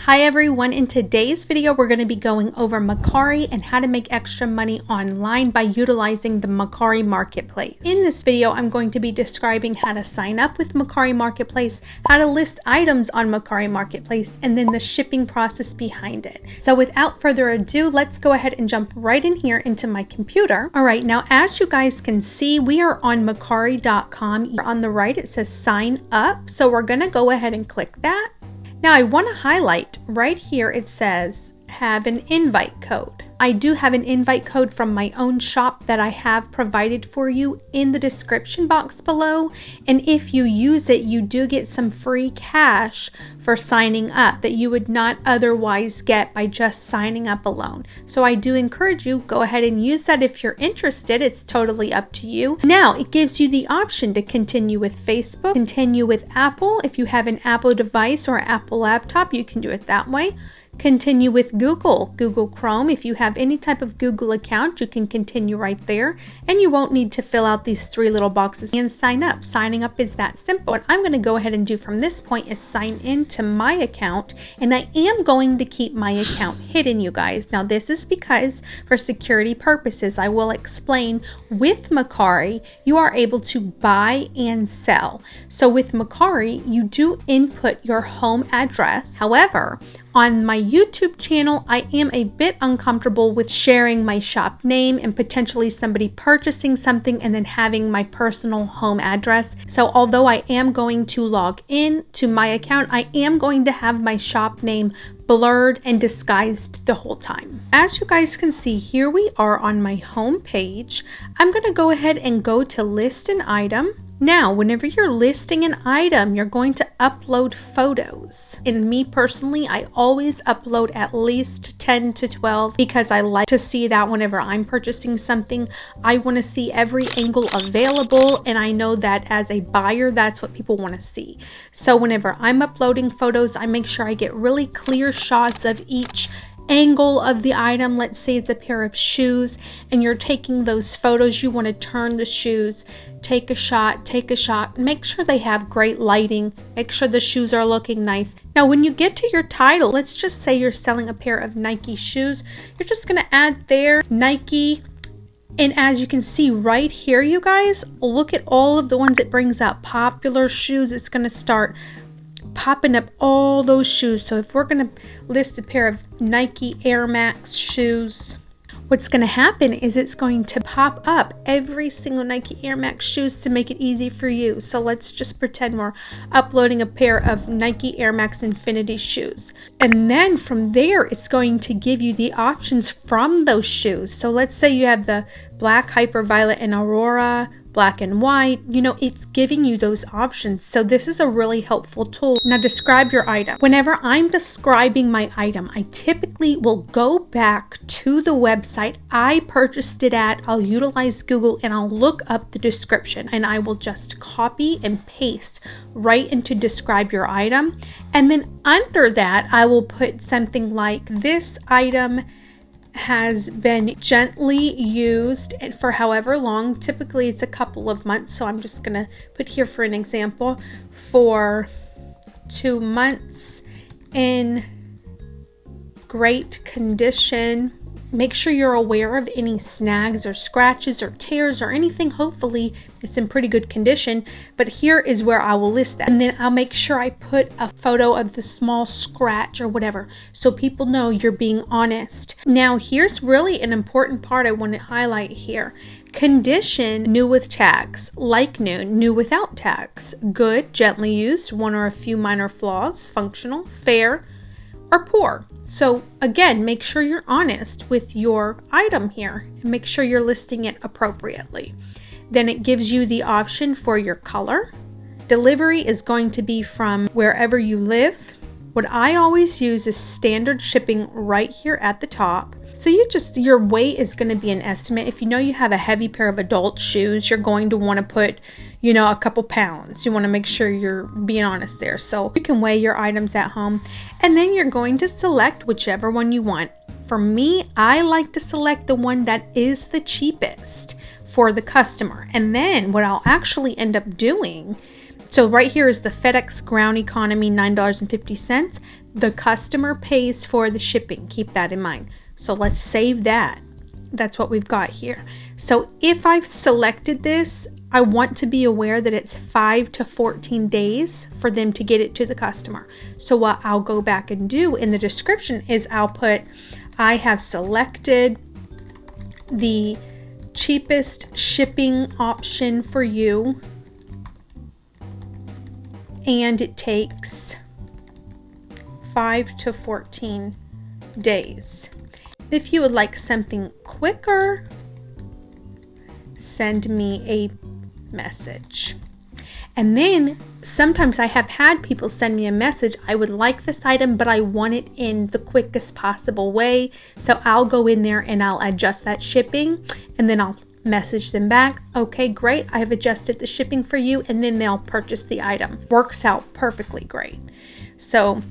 Hi everyone, in today's video we're going to be going over Mercari and how to make extra money online by utilizing the Mercari Marketplace. In this video I'm going to be describing how to sign up with Mercari Marketplace, how to list items on Mercari Marketplace, and then the shipping process behind it. So without further ado, let's go ahead and jump right in here into my computer. Alright, now as you guys can see, we are on Mercari.com. On the right it says sign up, so we're going to go ahead and click that. Now I want to highlight right here, it says have an invite code. I do have an invite code from my own shop that I have provided for you in the description box below. And if you use it, you do get some free cash for signing up that you would not otherwise get by just signing up alone. So I do encourage you, go ahead and use that if you're interested. It's totally up to you. Now it gives you the option to continue with Facebook, continue with Apple. If you have an Apple device or Apple laptop, you can do it that way. Continue with Google Chrome. If you have any type of Google account, you can continue right there, and you won't need to fill out these three little boxes and sign up. Signing up is that simple. What I'm going to go ahead and do from this point is sign into my account, and I am going to keep my account hidden, you guys. Now this is because for security purposes, I will explain with Mercari, you are able to buy and sell. So with Mercari, you do input your home address. However, on my YouTube channel, I am a bit uncomfortable with sharing my shop name and potentially somebody purchasing something and then having my personal home address. So although I am going to log in to my account, I am going to have my shop name blurred and disguised the whole time. As you guys can see, here we are on my home page. I'm going to go ahead and go to list an item. Now, whenever you're listing an item, you're going to upload photos. And me personally, I always upload at least 10 to 12 because I like to see that whenever I'm purchasing something. I want to see every angle available, and I know that as a buyer, that's what people want to see. So whenever I'm uploading photos, I make sure I get really clear shots of each angle of the item. Let's say it's a pair of shoes and you're taking those photos, you want to turn the shoes, take a shot, make sure they have great lighting, make sure the shoes are looking nice. Now when you get to your title, let's just say you're selling a pair of Nike shoes, you're just going to add there Nike. And as you can see right here, you guys, look at all of the ones it brings up. Popular shoes, it's going to start popping up all those shoes. So if we're going to list a pair of Nike Air Max shoes, what's going to happen is it's going to pop up every single Nike Air Max shoes to make it easy for you. So let's just pretend we're uploading a pair of Nike Air Max Infinity shoes. And then from there, it's going to give you the options from those shoes. So let's say you have the black, hyperviolet, and aurora, black and white, it's giving you those options. So this is a really helpful tool. Now describe your item. Whenever I'm describing my item, I typically will go back to the website I purchased it at. I'll utilize Google and I'll look up the description, and I will just copy and paste right into describe your item. And then under that, I will put something like this item has been gently used for however long. Typically it's a couple of months, so I'm just gonna put here for an example for 2 months in great condition. Make sure you're aware of any snags or scratches or tears or anything. Hopefully it's in pretty good condition, but here is where I will list that. And then I'll make sure I put a photo of the small scratch or whatever, so people know you're being honest. Now here's really an important part I want to highlight here. Condition, new with tags. Like new without tags. Good, gently used, one or a few minor flaws. Functional, fair, or poor. So again, make sure you're honest with your item here and make sure you're listing it appropriately. Then it gives you the option for your color. Delivery is going to be from wherever you live. What I always use is standard shipping right here at the top. So your weight is going to be an estimate. If you know you have a heavy pair of adult shoes, you're going to want to put, a couple pounds. You want to make sure you're being honest there. So you can weigh your items at home, and then you're going to select whichever one you want. For me, I like to select the one that is the cheapest for the customer. And then what I'll actually end up doing So right here is the FedEx Ground Economy, $9.50. The customer pays for the shipping. Keep that in mind. So let's save that. That's what we've got here. So if I've selected this, I want to be aware that it's 5 to 14 days for them to get it to the customer. So what I'll go back and do in the description is I'll put, I have selected the cheapest shipping option for you, and it takes 5 to 14 days. If you would like something quicker, send me a message. And then sometimes I have had people send me a message, I would like this item, but I want it in the quickest possible way. So I'll go in there and I'll adjust that shipping, and then I'll message them back. Okay, great, I have adjusted the shipping for you, and then they'll purchase the item. Works out perfectly great. So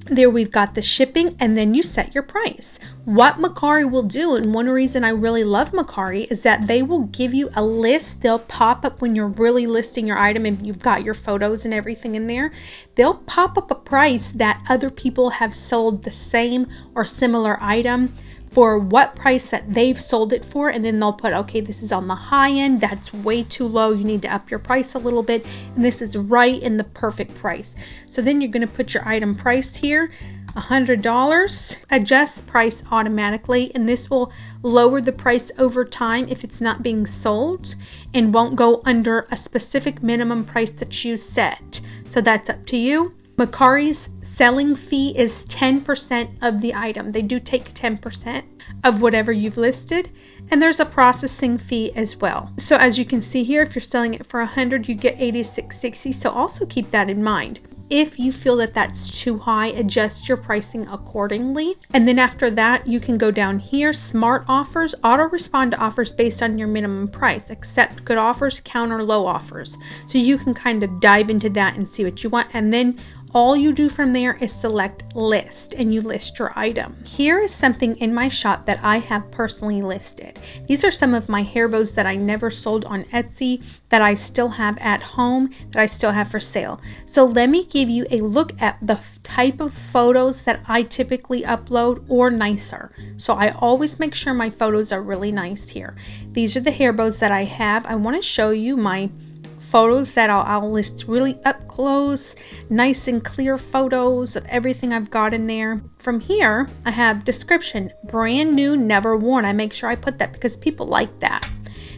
there we've got the shipping, and then you set your price. What Mercari will do, and one reason I really love Mercari, is that they will give you a list. They'll pop up when you're really listing your item, and you've got your photos and everything in there. They'll pop up a price that other people have sold the same or similar item for what price that they've sold it for, and then they'll put, okay, this is on the high end, that's way too low, you need to up your price a little bit, and this is right in the perfect price. So then you're going to put your item price here, $100, adjust price automatically, and this will lower the price over time if it's not being sold, and won't go under a specific minimum price that you set. So that's up to you. Mercari's selling fee is 10% of the item. They do take 10% of whatever you've listed, and there's a processing fee as well. So as you can see here, if you're selling it for 100, you get $86.60. So also keep that in mind. If you feel that that's too high, adjust your pricing accordingly. And then after that, you can go down here, smart offers, auto respond to offers based on your minimum price, accept good offers, counter low offers. So you can kind of dive into that and see what you want. And then all you do from there is select list, and you list your item. Here is something in my shop that I have personally listed. These are some of my hair bows that I never sold on Etsy, that I still have at home, that I still have for sale. So let me give you a look at the type of photos that I typically upload, or nicer. So I always make sure my photos are really nice here. These are the hair bows that I have. I want to show you my photos that I'll list really up close, nice and clear photos of everything I've got in there. From here, I have description, brand new, never worn. I make sure I put that because people like that.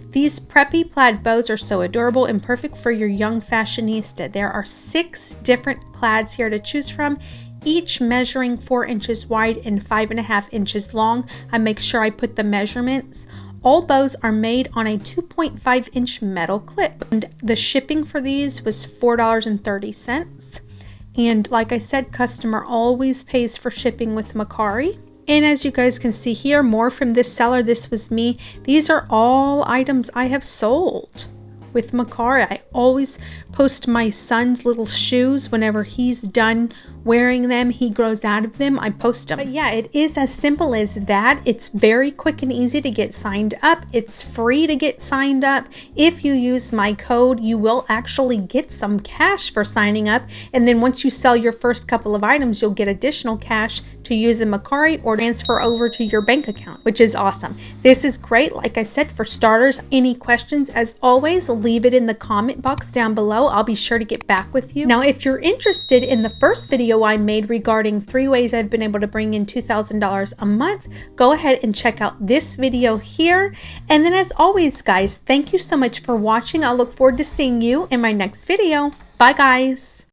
These preppy plaid bows are so adorable and perfect for your young fashionista. There are 6 different plaids here to choose from, each measuring 4 inches wide and 5.5 inches long. I make sure I put the measurements. All bows are made on a 2.5 inch metal clip, and the shipping for these was $4.30. And like I said, customer always pays for shipping with Mercari. And as you guys can see here, more from this seller. This was me. These are all items I have sold with Mercari. I always post my son's little shoes whenever he's done wearing them, he grows out of them, I post them. But yeah, it is as simple as that. It's very quick and easy to get signed up. It's free to get signed up. If you use my code, you will actually get some cash for signing up. And then once you sell your first couple of items, you'll get additional cash to use in Mercari or transfer over to your bank account, which is awesome. This is great, like I said, for starters. Any questions, as always, leave it in the comment box down below. I'll be sure to get back with you. Now, if you're interested in the first video I made regarding 3 ways I've been able to bring in $2,000 a month, go ahead and check out this video here. And then as always, guys, thank you so much for watching. I'll look forward to seeing you in my next video. Bye, guys.